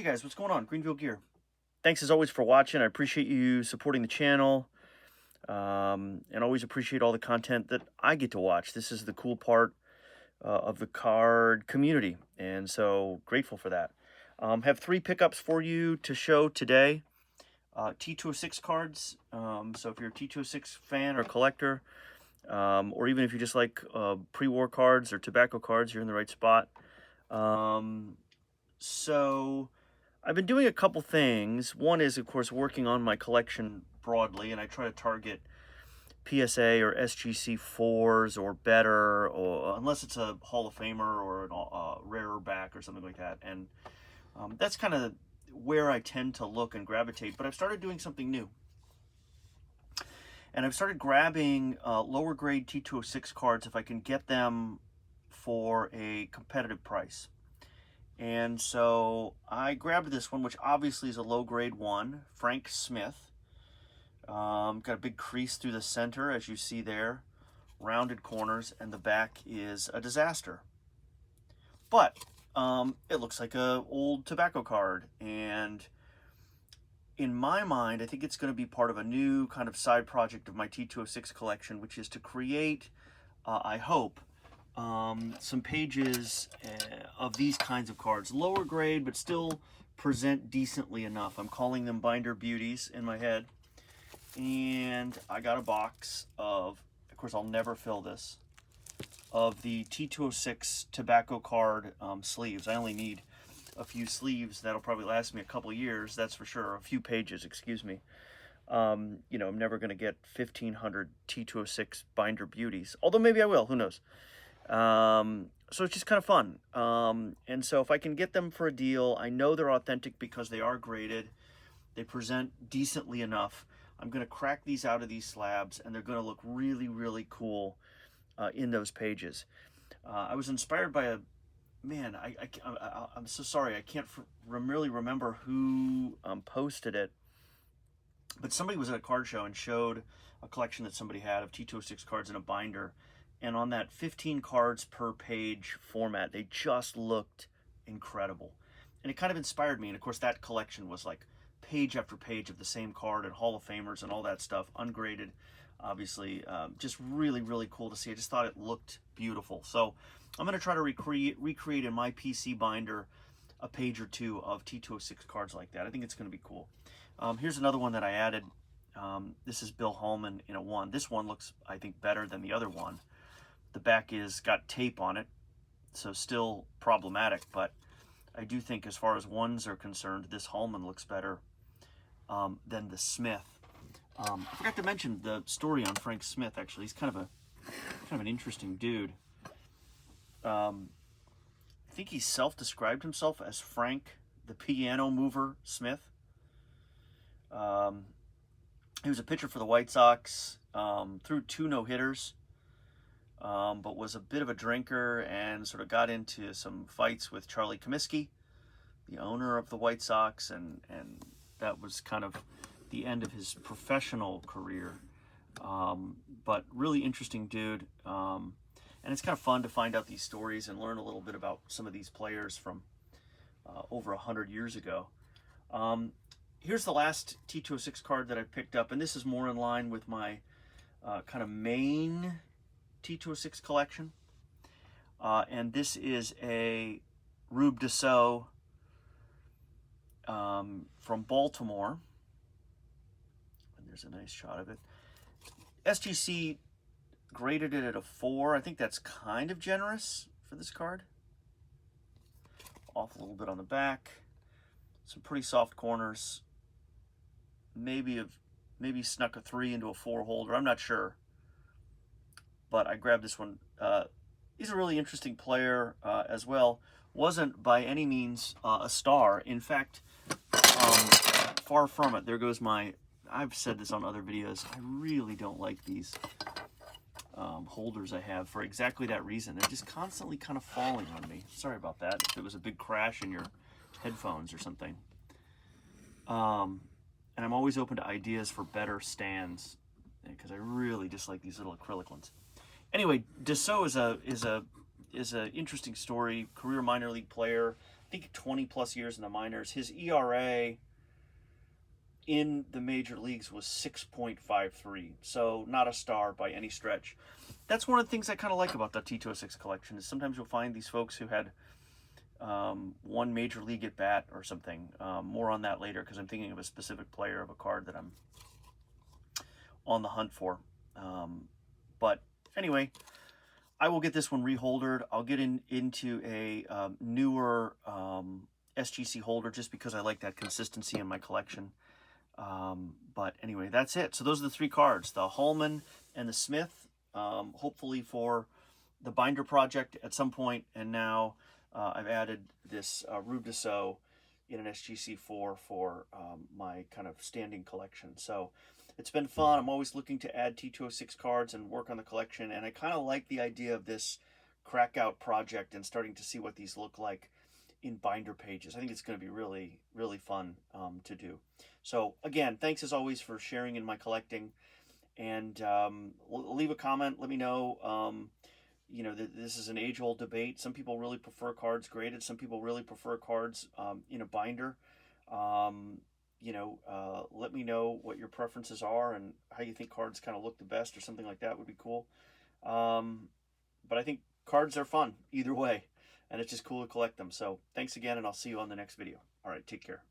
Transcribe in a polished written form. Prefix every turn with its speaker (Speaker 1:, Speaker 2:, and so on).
Speaker 1: guys, what's going on? Greenville Gear. Thanks as always for watching. I appreciate you supporting the channel, and always appreciate all the content that I get to watch. This is the cool part of the card community, and so grateful for that. Have 3 pickups for you to show today. T-206 cards. So if you're a T-206 fan or collector, or even if you just like pre-war cards or tobacco cards, you're in the right spot. So I've been doing a couple things. One is, of course, working on my collection broadly, and I try to target PSA or SGC 4s or better, or unless it's a Hall of Famer or a rarer back or something like that. And that's kind of where I tend to look and gravitate. But I've started doing something new. And I've started grabbing lower grade T-206 cards if I can get them for a competitive price. And so I grabbed this one, which obviously is a low grade one, Frank Smith. Got a big crease through the center, as you see there, rounded corners, and the back is a disaster. But it looks like a old tobacco card, and in my mind, I think it's going to be part of a new kind of side project of my T-206 collection, which is to create, I hope, some pages of these kinds of cards. Lower grade, but still present decently enough. I'm calling them binder beauties in my head. And I got a box of course, I'll never fill this, of the T-206 tobacco card sleeves. I only need a few sleeves. That'll probably last me a couple years, that's for sure. A few pages, excuse me. You know, I'm never going to get 1,500 T-206 binder beauties. Although maybe I will, who knows. So it's just kind of fun. And so if I can get them for a deal, I know they're authentic because they are graded. They present decently enough. I'm going to crack these out of these slabs, and they're going to look really, really cool in those pages. I was inspired by a man. I'm so sorry. I can't really remember who posted it, but somebody was at a card show and showed a collection that somebody had of T-206 cards in a binder. And on that 15 cards per page format, they just looked incredible. And it kind of inspired me. And of course, that collection was like page after page of the same card and Hall of Famers and all that stuff, ungraded, obviously. Just really, really cool to see. I just thought it looked beautiful. So I'm going to try to recreate in my PC binder a page or two of T-206 cards like that. I think it's going to be cool. Here's another one that I added. This is Bill Holman in a 1. This one looks, I think, better than the other one. The back is got tape on it, so still problematic, but I do think as far as 1s are concerned, this Holman looks better than the Smith. I forgot to mention the story on Frank Smith, actually. He's kind of an interesting dude. I think he self-described himself as Frank the Piano Mover Smith. He was a pitcher for the White Sox, threw 2 no-hitters. But was a bit of a drinker and sort of got into some fights with Charlie Comiskey, the owner of the White Sox, and that was kind of the end of his professional career. But really interesting dude, and it's kind of fun to find out these stories and learn a little bit about some of these players from over 100 years ago. Here's the last T-206 card that I picked up, and this is more in line with my kind of main T-206 collection, and this is a Rube Dussault from Baltimore, and there's a nice shot of it. SGC graded it at a 4. I think that's kind of generous for this card. Off a little bit on the back, some pretty soft corners, maybe snuck a 3 into a 4 holder, I'm not sure. But I grabbed this one. He's a really interesting player as well. Wasn't by any means a star. In fact, far from it. There goes I've said this on other videos, I really don't like these holders I have for exactly that reason. They're just constantly kind of falling on me. Sorry about that, if it was a big crash in your headphones or something. And I'm always open to ideas for better stands, because I really dislike these little acrylic ones. Anyway, Dussault is a interesting story. Career minor league player, think 20 plus years in the minors. His ERA in the major leagues was 6.53, so not a star by any stretch. That's one of the things I kind of like about the T-206 collection is sometimes you'll find these folks who had one major league at bat or something. More on that later because I'm thinking of a specific player of a card that I'm on the hunt for. But anyway, I will get this one reholdered. I'll get into a newer SGC holder just because I like that consistency in my collection. But anyway, that's it. So those are the three cards, the Hallman and the Smith, hopefully for the binder project at some point. And now I've added this Rube Deso in an SGC4 for my kind of standing collection. So it's been fun. I'm always looking to add T-206 cards and work on the collection. And I kind of like the idea of this crack out project and starting to see what these look like in binder pages. I think it's going to be really, really fun to do. So again, thanks as always for sharing in my collecting, and leave a comment. Let me know. You know, this is an age-old debate. Some people really prefer cards graded. Some people really prefer cards in a binder. You know, let me know what your preferences are and how you think cards kind of look the best or something like that would be cool. But I think cards are fun either way, and it's just cool to collect them. So thanks again, and I'll see you on the next video. All right, take care.